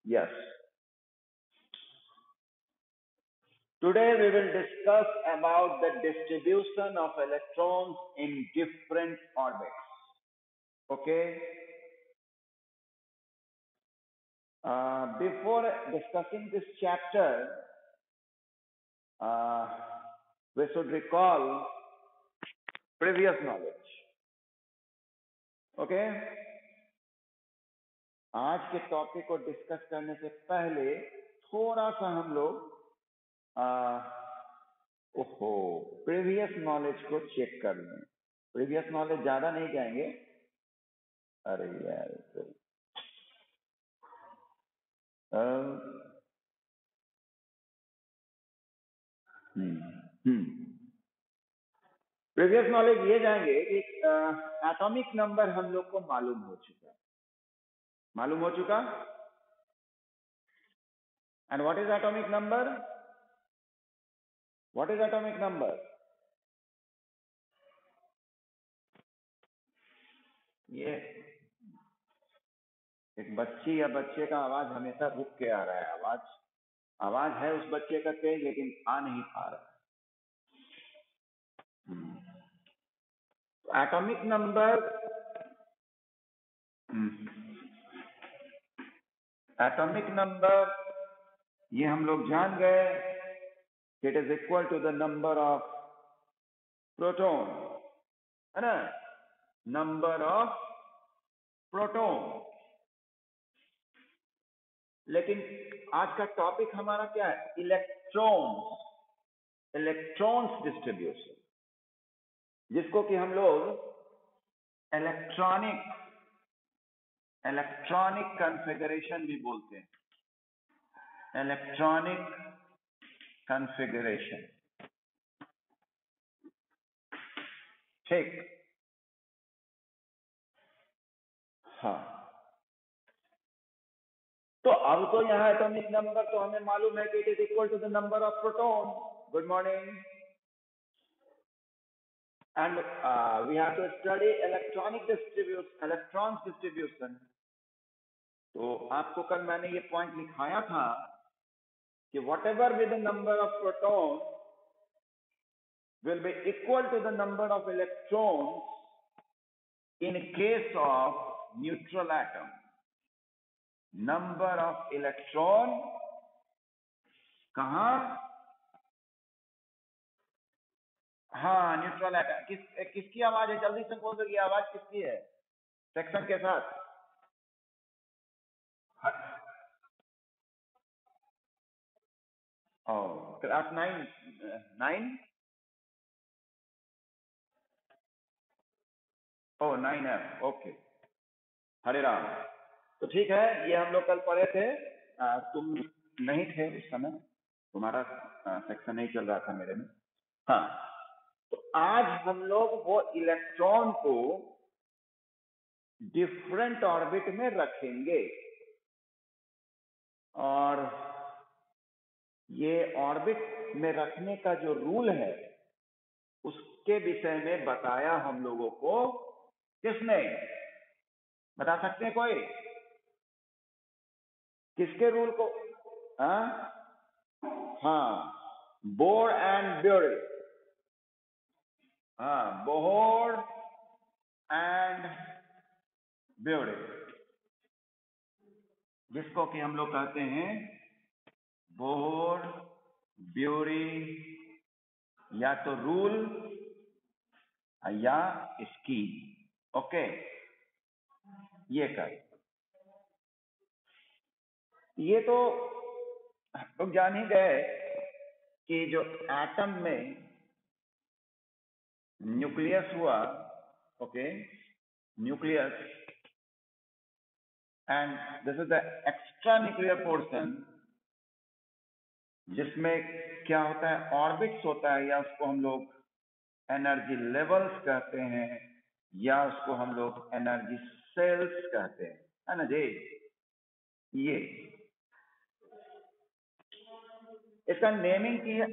Yes. Today we will discuss about the distribution of electrons in different orbits. Okay. Before discussing this chapter, uh, we should recall previous knowledge. Okay. आज के topic को discuss करने से पहले थोड़ा सा हम लोग प्रीवियस नॉलेज को चेक कर लें। प्रीवियस नॉलेज ज्यादा नहीं जाएंगे। अरे यार प्रीवियस नॉलेज ये जाएंगे कि एटॉमिक नंबर हम लोग को मालूम हो चुका and what is atomic number? ये एक बच्ची या बच्चे का आवाज हमेशा रुक के आ रहा है। आवाज है उस बच्चे का तेज, लेकिन आ नहीं पा रहा। एटॉमिक नंबर ये हम लोग जान गए, it is equal to the number of proton, है ना? Number of proton. लेकिन आज का टॉपिक हमारा क्या है? इलेक्ट्रॉन्स डिस्ट्रीब्यूशन, जिसको कि हम लोग इलेक्ट्रॉनिक कॉन्फ़िगरेशन भी बोलते हैं। इलेक्ट्रॉनिक कॉन्फ़िगरेशन, ठीक? हाँ, तो अब तो यहाँ एटॉमिक नंबर तो हमें मालूम है कि it is equal to the number of proton. Good morning. And we have to study electrons distribution. तो आपको कल मैंने ये पॉइंट लिखाया था कि whatever be the number of protons will be equal to the number of electrons in case of neutral atom. Number of electron कहाँ? हाँ, न्यूट्रल एटम। किसकी आवाज है? जल्दी से बोल दो, ये आवाज किसकी है? सेक्शन के साथ क्लास 9 9F। ओके, हरे राम। तो ठीक है, ये हम लोग कल पढ़े थे। तुम नहीं थे उस समय, तुम्हारा सेक्शन नहीं चल रहा था मेरे में। हाँ, तो आज हम लोग वो इलेक्ट्रॉन को डिफरेंट ऑर्बिट में रखेंगे, और ये ऑर्बिट में रखने का जो रूल है उसके विषय में बताया हम लोगों को। किसने बता सकते हैं कोई? किसके रूल को? हाँ, बोर एंड ब्यूरे। हाँ, बोर एंड ब्यूरे, जिसको कि हम लोग कहते हैं बोर ब्यूरे, या तो रूल या स्कीम। ओके, ये कर ये तो लोग जान ही गए कि जो एटम में न्यूक्लियस हुआ, okay, nucleus, and this is the extra nuclear portion, जिसमें क्या होता है? ऑर्बिट्स होता है, या उसको हम लोग एनर्जी लेवल्स कहते हैं, या उसको हम लोग एनर्जी सेल्स कहते हैं, है ना जी? ये इसका नेमिंग की है।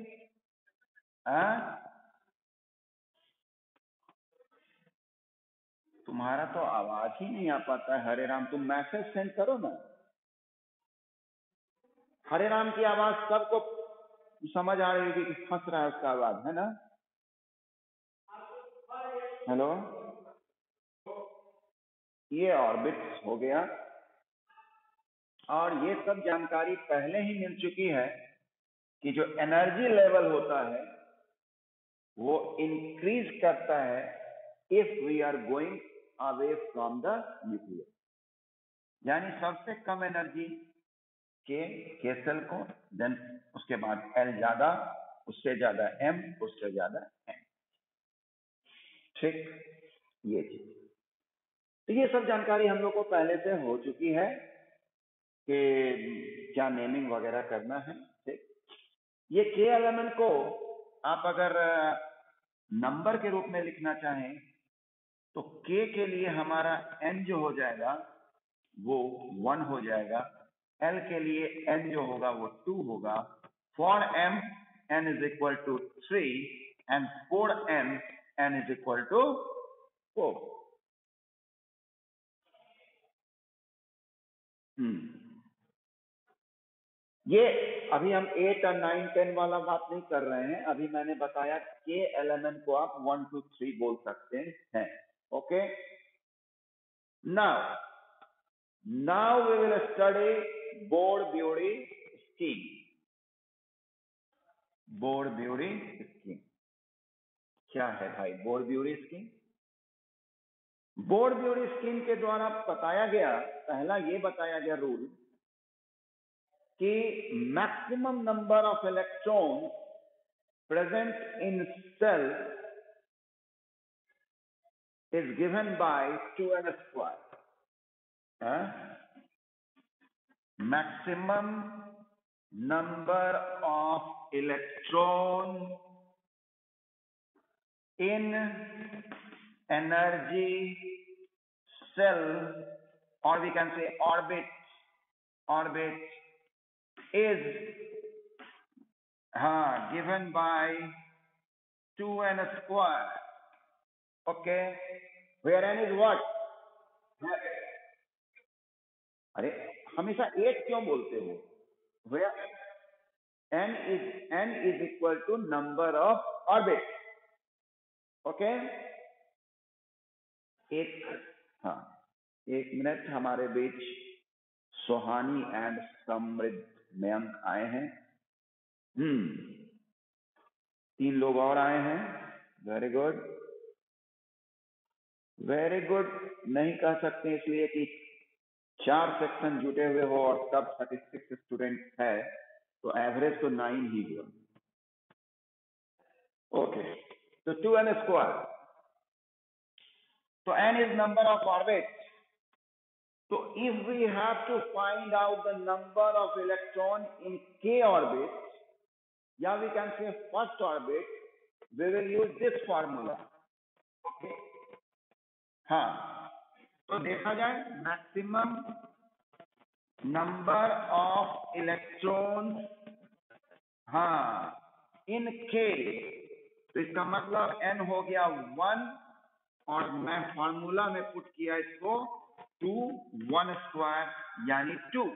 तुम्हारा तो आवाज ही नहीं आ पाता है, हरे राम। तुम मैसेज सेंड करो ना। हरे राम की आवाज सबको समझ आ रही होगी कि फंस रहा है उसका आवाज, है ना? हेलो, ये ऑर्बिट हो गया, और ये सब जानकारी पहले ही मिल चुकी है कि जो एनर्जी लेवल होता है वो इंक्रीज करता है if we are going away from the nucleus, यानी सबसे कम एनर्जी के सेल को, देन उसके बाद एल ज्यादा, उससे ज्यादा एम, उससे ज्यादा एन। ठीक, ये चीज, तो ये सब जानकारी हम लोग को पहले से हो चुकी है कि क्या नेमिंग वगैरह करना है। ठीक, ये के एलिमेंट को आप अगर नंबर के रूप में लिखना चाहें तो के के लिए हमारा एन जो हो जाएगा वो 1 हो जाएगा, एल के लिए एन जो होगा वो 2 होगा, for M N is equal to 3 and for N N is equal to 4। ये अभी हम 8 और 9 10 वाला बात नहीं कर रहे हैं, अभी मैंने बताया के एलिमेंट को आप 1 2 3 बोल सकते हैं। Okay, now we will study Borde-Bury scheme। Borde-Bury scheme क्या है भाई? Borde-Bury scheme, Borde-Bury scheme के द्वारा बताया गया, पहला ये बताया गया रूल कि maximum number of electron present in shell is given by 2n square। maximum number of electron in energy cell, or we can say orbit is given by 2n square। okay, where n is what? अरे हमेशा 8 क्यों बोलते हो? where n is equal to number of orbit। Okay, एक minute, हमारे बीच Sohani and समृद्ध मयंक आए हैं। 3 लोग और आए हैं। वेरी गुड, वेरी गुड नहीं कह सकते इसलिए कि 4 सेक्शन जुटे हुए हो और सब 36 स्टूडेंट है, तो एवरेज तो 9 ही हुआ। ओके, तो 2n स्क्वायर, तो n is number of orbits। So if we have to find out the number of electron in k orbit, yeah, we can say first orbit, we will use this formula। okay, तो देखा जाए maximum number of electron in k, तो इसका मतलब n हो गया 1, और मैं फॉर्मूला में पुट किया इसको 2 1 स्क्वायर यानी 2,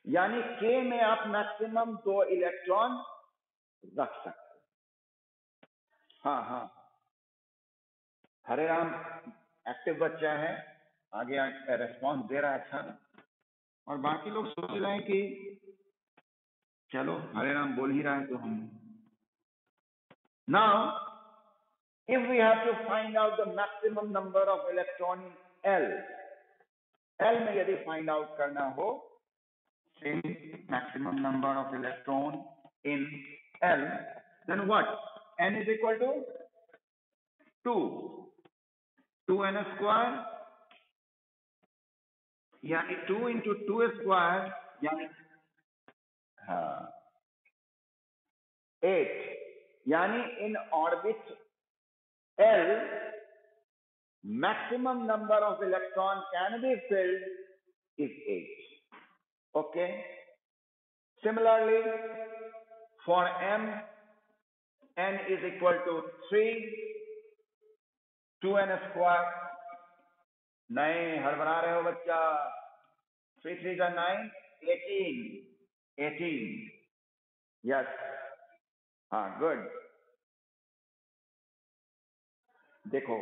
यानी k में आप मैक्सिमम 2 इलेक्ट्रॉन रख सकते। हरे राम एक्टिव बच्चा है, आगे रेस्पॉन्स दे रहा है अच्छा, और बाकी लोग सोच रहे हैं कि चलो हरे राम बोल ही रहा है तो हम। Now if we have to find out the maximum number of electron in L में यदि find out करना हो, say maximum number of electron in L, then what? n is equal to 2n square, यानी 2 into 2 square यानी 8, यानी in orbit L maximum number of electron can be filled is 8। okay, similarly for m, n is equal to 3, 2n square। नहीं हड़बड़ा रहे हो बच्चा, 3 3 9, 18 yes हाँ good देखो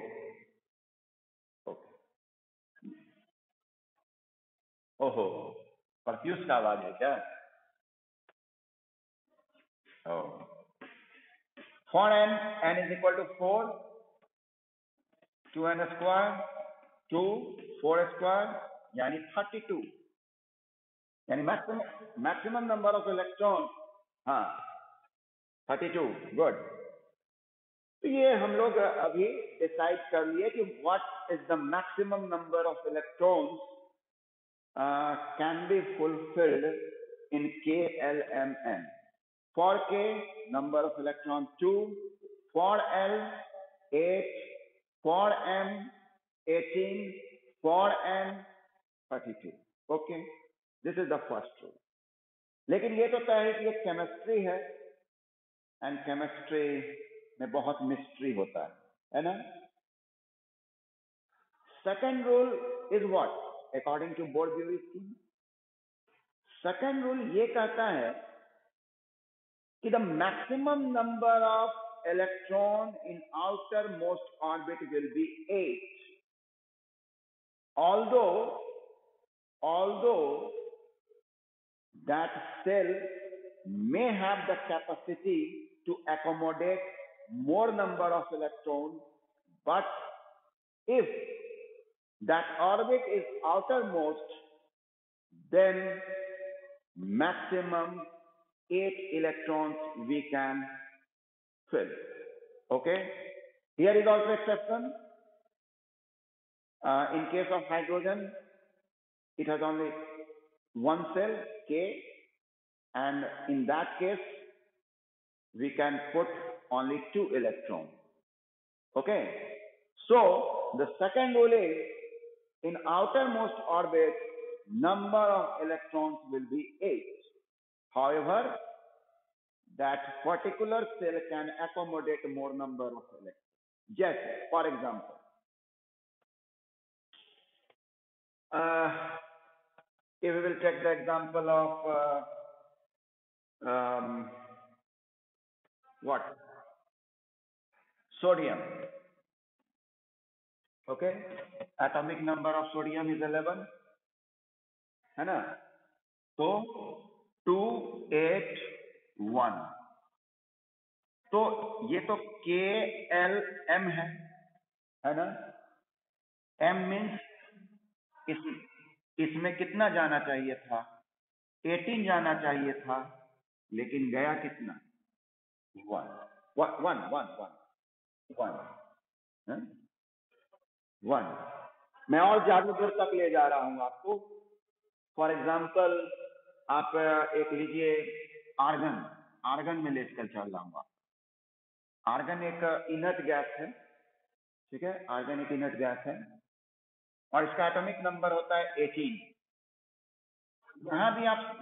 ओहो परफ्यूज का आवाज है क्या for n is equal to 4 2n square 2 4 square यानी 32 यानी मैक्सिमम नंबर ऑफ इलेक्ट्रॉन हाँ 32 गुड तो ये हम लोग अभी डिसाइड कर लिए कि what is the maximum number of electrons can be fulfilled in KLMN. For K, number of electrons 2. For L, 8. For M, 18. For N, 32. Okay, this is the first rule. लेकिन ये तो तय है कि ये केमिस्ट्री है एंड केमिस्ट्री में बहुत मिस्ट्री होता है ना second rule is what according to Bohr Bury scheme second rule ये कहता है कि the maximum number of electron in outermost orbit will be 8. Although that cell may have the capacity to accommodate more number of electrons, but if that orbit is outermost, then maximum 8 electrons we can fill. Okay, here is also exception. In case of hydrogen, it has only one cell K, and in that case we can put only 2 electrons. Okay, so the second rule is in outermost orbit number of electrons will be 8. However, that particular cell can accommodate more number of electrons. Just for example, if we will take the example of what sodium. Okay, atomic number of sodium is 11 है ना तो 281 तो ये तो KLM है ना M means इसमें कितना जाना चाहिए था 18 जाना चाहिए था लेकिन गया कितना 1 मैं और ज्यादा दूर तक ले जा रहा हूं आपको फॉर एग्जाम्पल आप एक लीजिए आर्गन में लेकर चल रहा हूँ आर्गन एक इनर्ट गैस है ठीक है आर्गन एक इनर्ट गैस है और इसका एटॉमिक नंबर होता है 18 यहाँ भी आप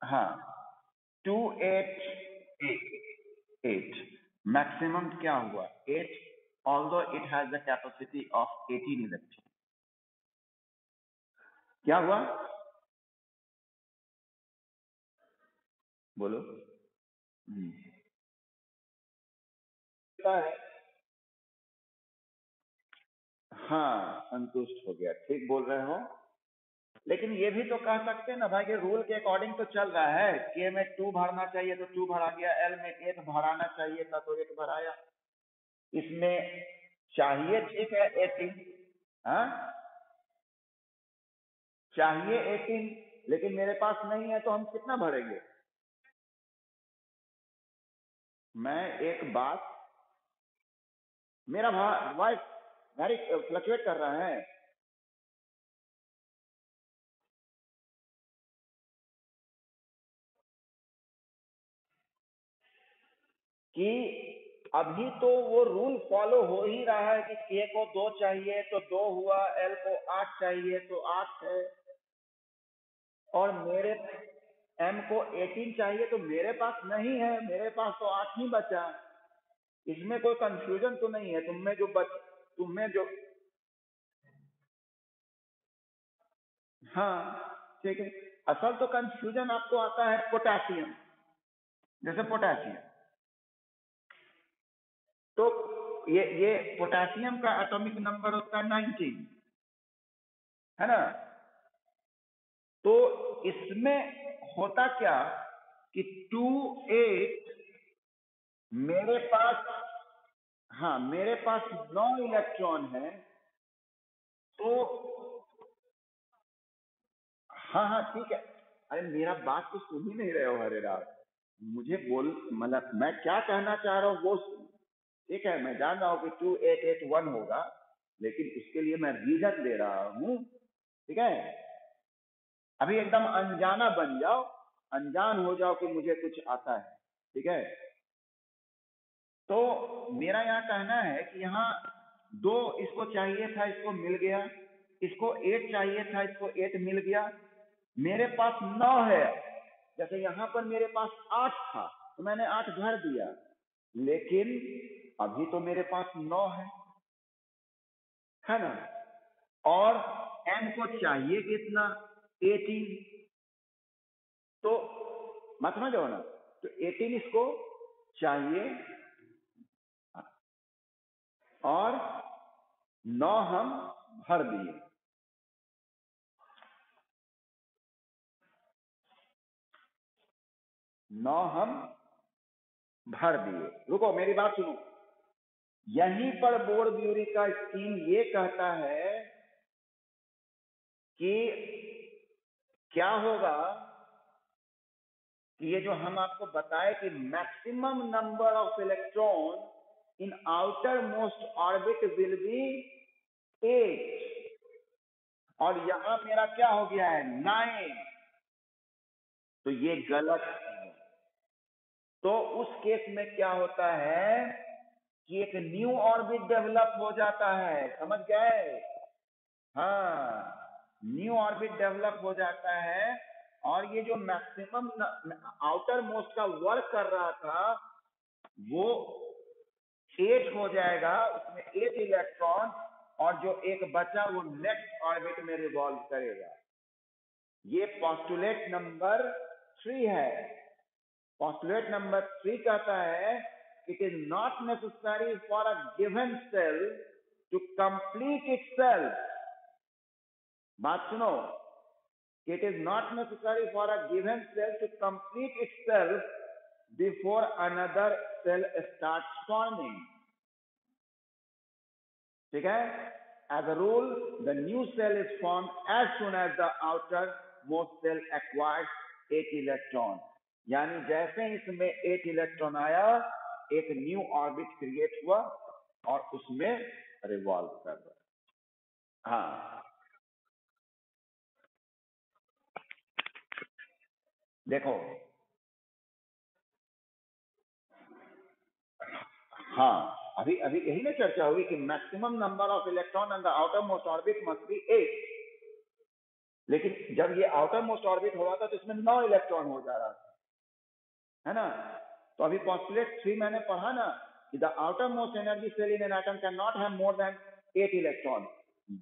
हाँ 288 मैक्सिमम क्या हुआ 8 although it has the capacity of 18 electrons क्या हुआ बोलो हाँ संतुष्ट हो गया ठीक बोल रहे हो लेकिन ये भी तो कह सकते हैं ना भाई कि रूल के अकॉर्डिंग तो चल रहा है के में 2 भरना चाहिए तो 2 भरा गया एल में 8 भराना चाहिए था तो 8 भराया इसमें चाहिए ठीक है 18 हाँ चाहिए 18 लेकिन मेरे पास नहीं है तो हम कितना भरेंगे मैं एक बात मेरा वॉइस वेरी फ्लक्चुएट कर रहा है कि अभी तो वो रूल फॉलो हो ही रहा है कि के को 2 चाहिए तो 2 हुआ एल को 8 चाहिए तो 8 है और मेरे एम को 18 चाहिए तो मेरे पास नहीं है मेरे पास तो 8 ही बचा इसमें कोई कंफ्यूजन तो नहीं है तुम्हें जो हाँ ठीक है असल तो कंफ्यूजन आपको आता है पोटेशियम, जैसे पोटेशियम, तो ये पोटेशियम का एटॉमिक नंबर होता है 19, है ना। तो इसमें होता क्या कि 2 8 मेरे पास, हाँ मेरे पास 9 इलेक्ट्रॉन है, तो हाँ ठीक है। अरे मेरा बात तो सुन ही नहीं रहे हो हरे राम, मुझे बोल, मतलब मैं क्या कहना चाह रहा हूँ वो ठीक है, मैं जान रहा हूँ कि 2881 होगा, लेकिन उसके लिए मैं रीजन दे रहा हूँ, ठीक है। अभी एकदम अनजाना बन जाओ, अनजान हो जाओ कि मुझे कुछ आता है, ठीक है। तो मेरा यहाँ कहना है कि यहाँ 2 इसको चाहिए था, इसको मिल गया, इसको 8 चाहिए था, इसको 8 मिल गया, मेरे पास 9 है। जैसे यहाँ पर मेरे पास 8 था तो मैंने 8 भर दिया, लेकिन अभी तो मेरे पास 9 है ना। और n को चाहिए कितना, 18, तो मत समझो ना, तो 18 इसको चाहिए और 9 हम भर दिए। रुको मेरी बात सुनो, यहीं पर बोर-ब्यूरी का स्कीम ये कहता है कि क्या होगा कि ये जो हम आपको बताए कि maximum number of electron in outer most orbit will be 8, और यहां मेरा क्या हो गया है 9, तो ये गलत है। तो उस केस में क्या होता है कि एक न्यू ऑर्बिट डेवलप हो जाता है, समझ गए। हाँ, न्यू ऑर्बिट डेवलप हो जाता है, और ये जो मैक्सिमम आउटर मोस्ट का वर्क कर रहा था वो 8 हो जाएगा, उसमें 8 इलेक्ट्रॉन, और जो एक बचा वो नेक्स्ट ऑर्बिट में रिवॉल्व करेगा। ये पोस्टुलेट नंबर 3 है। पोस्टुलेट नंबर 3 कहता है it is not necessary for a given shell to complete itself. बात सुनो, it is not necessary for a given cell to complete itself before another cell starts forming, ठीक है। as a rule the new cell is formed as soon as the outermost cell acquires 8 electron, यानी जैसे इसमें 8 electron आया एक new orbit create हुआ और उसमें रिवॉल्व कर रहा। हाँ देखो, हाँ अभी यही ना चर्चा हुई कि maximum number of electron in the outer most orbit must be 8, लेकिन जब ये आउटर मोस्ट ऑर्बिट हो रहा था तो इसमें 9 इलेक्ट्रॉन हो जा रहा था, है ना। तो अभी पोस्टुलेट 3 मैंने पढ़ा ना कि the outer most energy shell in an atom can not have more than 8 electron.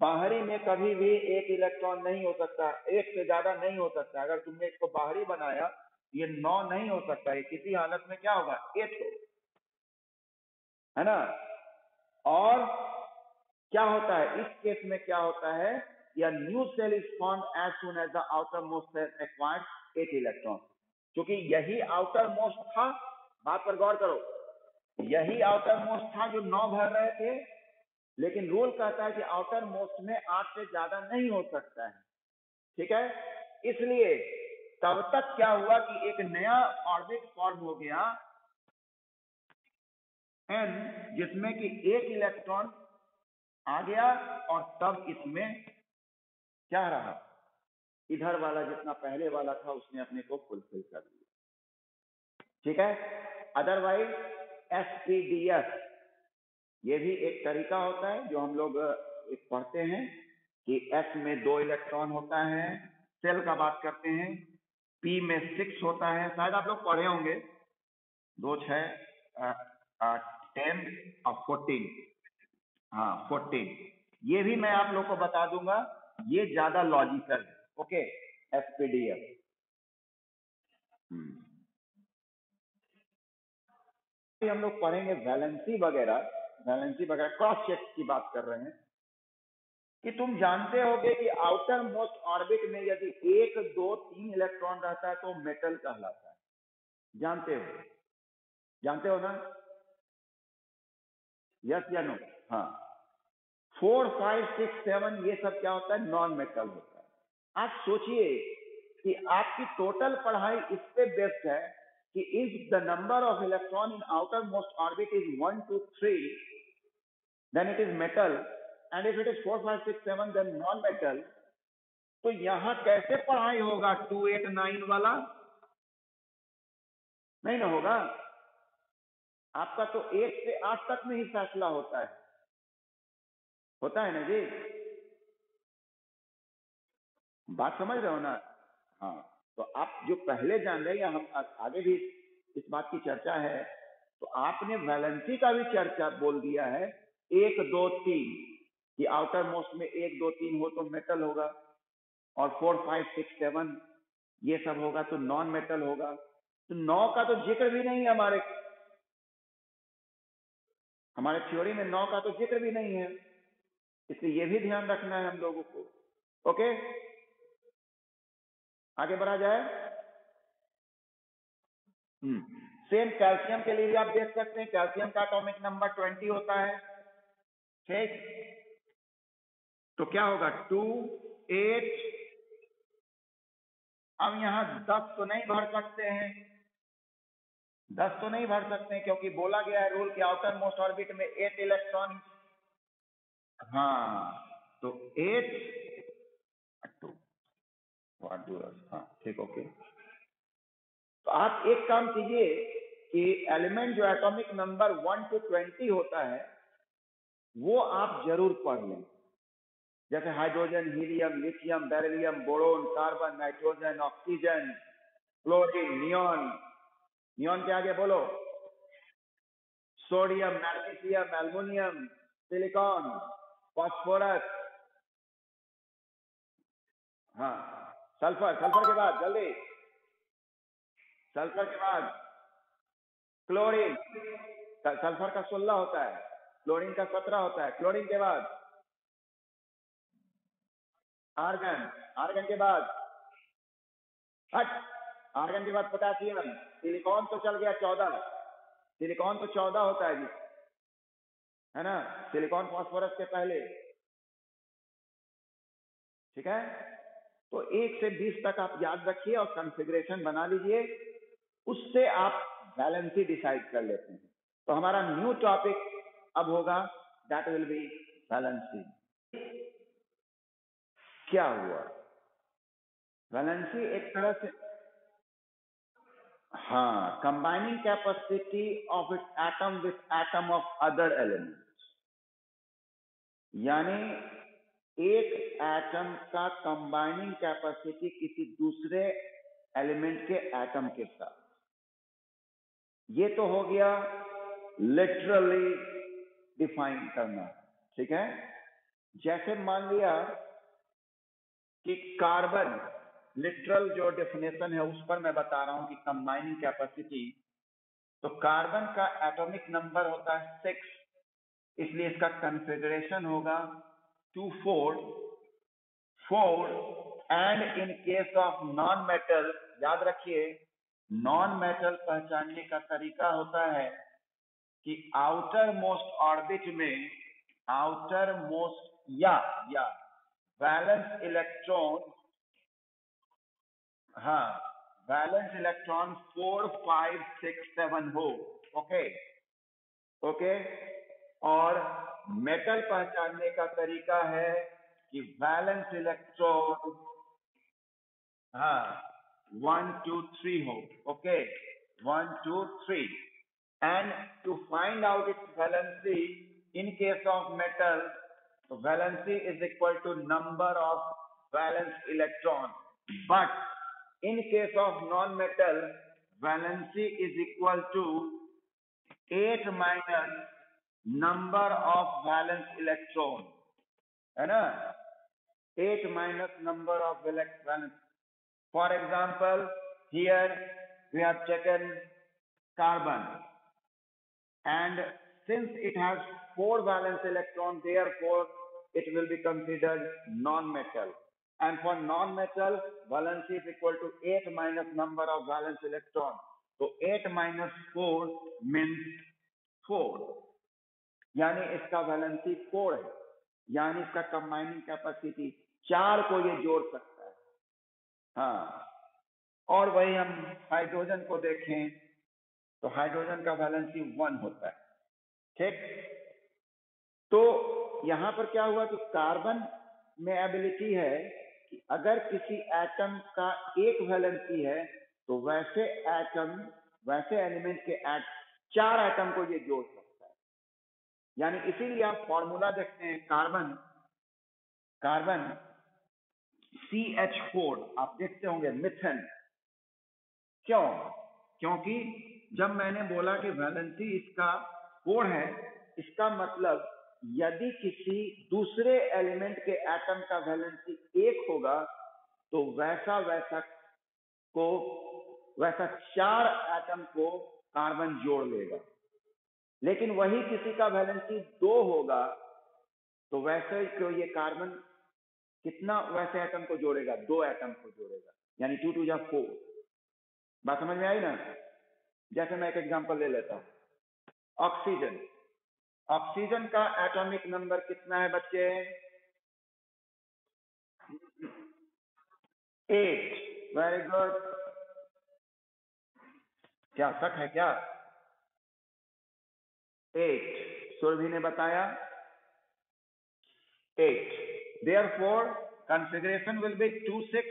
बाहरी में कभी भी 8 इलेक्ट्रॉन नहीं हो सकता, 8 से ज्यादा नहीं हो सकता। अगर तुमने इसको बाहरी बनाया ये 9 नहीं हो सकता, ये किसी हालत में क्या होगा 8 हो, है ना। और क्या होता है इस केस में, क्या होता है या new shell is formed as soon as the outer most shell acquires 8 electron. क्योंकि यही आउटर मोस्ट था, बात पर गौर करो, यही आउटर मोस्ट था जो 9 भर रहे थे, लेकिन रूल कहता है कि आउटर मोस्ट में 8 से ज्यादा नहीं हो सकता है, ठीक है। इसलिए तब तक क्या हुआ कि एक नया ऑर्बिट फॉर्म हो गया n, जिसमें कि 1 इलेक्ट्रॉन आ गया, और तब इसमें क्या रहा, इधर वाला जितना पहले वाला था उसने अपने को फुलफिल कर दिया, ठीक है। अदरवाइज SPDF ये भी एक तरीका होता है जो हम लोग एक पढ़ते हैं कि S में 2 इलेक्ट्रॉन होता है, सेल का बात करते हैं, P में 6 होता है, शायद आप लोग पढ़े होंगे, 2 6 10 और 14, हाँ 14, ये भी मैं आप लोग को बता दूंगा, ये ज्यादा लॉजिकल है, ओके। SPDF हम लोग पढ़ेंगे वैलेंसी वगैरह, क्रॉस चेक की बात कर रहे हैं कि तुम जानते होगे कि आउटर मोस्ट ऑर्बिट में यदि 1, 2, 3 इलेक्ट्रॉन रहता है तो मेटल कहलाता है। जानते हो ना? यस या नो? हाँ। 4, 5, 6, 7 ये सब क्या होता है? नॉन मेटल होता है। आप सोचिए कि आपकी टोटल पढ़ाई इस पे बेस्ड है कि if the number of electron in outer most orbit is 1, 2, 3 then it is metal, and if it is 4, 5, 6, 7 then non metal। तो यहां कैसे पढ़ाई होगा 2, 8, 9 वाला? नहीं ना होगा। आपका तो 1 से 8 तक में ही फैसला होता है ना जी? बात समझ रहे हो ना? हाँ। तो आप जो पहले जान रहे हैं, हम आगे भी इस बात की चर्चा है, तो आपने वैलेंसी का भी चर्चा बोल दिया है 1, 2, 3 कि आउटर मोस्ट में 1, 2, 3 हो तो मेटल होगा, और 4, 5, 6, 7 ये सब होगा तो नॉन मेटल होगा। तो 9 का तो जिक्र भी नहीं है हमारे थ्योरी में 9 का तो जिक्र भी नहीं है, इसलिए ये भी ध्यान रखना है हम लोगों को। ओके, आगे बढ़ा जाए। सेम कैल्शियम के लिए भी आप देख सकते हैं, कैल्शियम का एटॉमिक नंबर 20 होता है। ठीक, तो क्या होगा 2, 8। अब यहां 10 तो नहीं भर सकते हैं, 10 तो नहीं भर सकते हैं, क्योंकि बोला गया है रूल कि आउटर मोस्ट ऑर्बिट में 8 इलेक्ट्रॉन। हाँ, तो 8 2 हाँ ठीक, ओके। तो आप एक काम कीजिए कि एलिमेंट जो एटॉमिक नंबर 1 to 20 होता है वो आप जरूर पढ़ लें, जैसे hydrogen, helium, lithium, beryllium, boron, carbon, nitrogen, oxygen, chlorine, neon. Neon के आगे बोलो, sodium, magnesium, aluminium, silicon, phosphorus. हाँ, सल्फर के बाद जल्दी, सल्फर के बाद क्लोरीन। सल्फर का 16 होता है, क्लोरीन का 17 होता है। क्लोरीन के बाद आर्गन, आर्गन के बाद आर्गन के बाद पोटेशियम। सिलिकॉन तो चल गया 14, सिलिकॉन तो 14 होता है जी, है ना? सिलिकॉन फास्फोरस के पहले। ठीक है, तो 1 से 20 तक आप याद रखिए और कॉन्फ़िगरेशन बना लीजिए, उससे आप वैलेंसी डिसाइड कर लेते हैं। तो हमारा न्यू टॉपिक अब होगा, दैट विल बी वैलेंसी। क्या हुआ? वैलेंसी एक तरह से, हाँ, combining capacity of it atom with atom of other elements, यानी एक एटम का कंबाइनिंग कैपेसिटी किसी दूसरे एलिमेंट के एटम के साथ। ये तो हो गया लिटरली डिफाइन करना। ठीक है, जैसे मान लिया कि कार्बन, लिटरल जो डेफिनेशन है उस पर मैं बता रहा हूं कि कंबाइनिंग कैपेसिटी, तो कार्बन का एटॉमिक नंबर होता है 6, इसलिए इसका कॉन्फ़िगरेशन होगा 2, 4 and in case of non metal, याद रखिए नॉन मेटल पहचानने का तरीका होता है कि आउटर मोस्ट ऑर्बिट में आउटर मोस्ट या वैलेंस इलेक्ट्रॉन, हाँ, वैलेंस इलेक्ट्रॉन 4, 5, 6, 7 हो। ओके, और मेटल पहचानने का तरीका है कि वैलेंस इलेक्ट्रॉन, हाँ, 1, 2, 3 हो। Okay, 1, 2, 3, and to find out its valency in case of metal, so valency is equal to number of valence electron, but in case of non-metal, valency is equal to 8 minus number of valence electron, है ना? 8 minus number of valence. For example, here we have taken carbon, and since it has 4 valence electrons, therefore it will be considered non-metal. And for non-metal, valency is equal to 8 minus number of valence electrons. So 8 minus 4 means 4. यानी इसका valency 4 है, यानी इसका combining capacity 4 को ये जोड़ सकता है। हाँ, और वही हम हाइड्रोजन को देखें तो हाइड्रोजन का वैलेंसी 1 होता है। ठीक, तो यहां पर क्या हुआ कि कार्बन में एबिलिटी है कि अगर किसी एटम का एक वैलेंसी है तो वैसे एलिमेंट के 4 एटम को ये जोड़ सकता है। यानी इसीलिए आप फॉर्मूला देखते हैं कार्बन CH4, आप देखते होंगे मिथेन। क्यों? क्योंकि जब मैंने बोला कि वैलेंसी इसका 4 है, इसका मतलब यदि किसी दूसरे एलिमेंट के एटम का वैलेंसी 1 होगा तो वैसा 4 एटम को कार्बन जोड़ लेगा। लेकिन वही किसी का वैलेंसी 2 होगा तो वैसे तो ये कार्बन कितना वैसे एटम को जोड़ेगा? 2 एटम को जोड़ेगा, यानी 2 2 जा 4। बात समझ में आई ना? जैसे मैं एक एग्जांपल ले लेता हूं, ऑक्सीजन का एटॉमिक नंबर कितना है बच्चे? 8। Very good. क्या शक है क्या? 8 सुरभि ने बताया 8। Therefore configuration will be 2 6.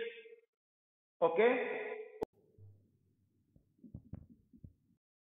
Okay,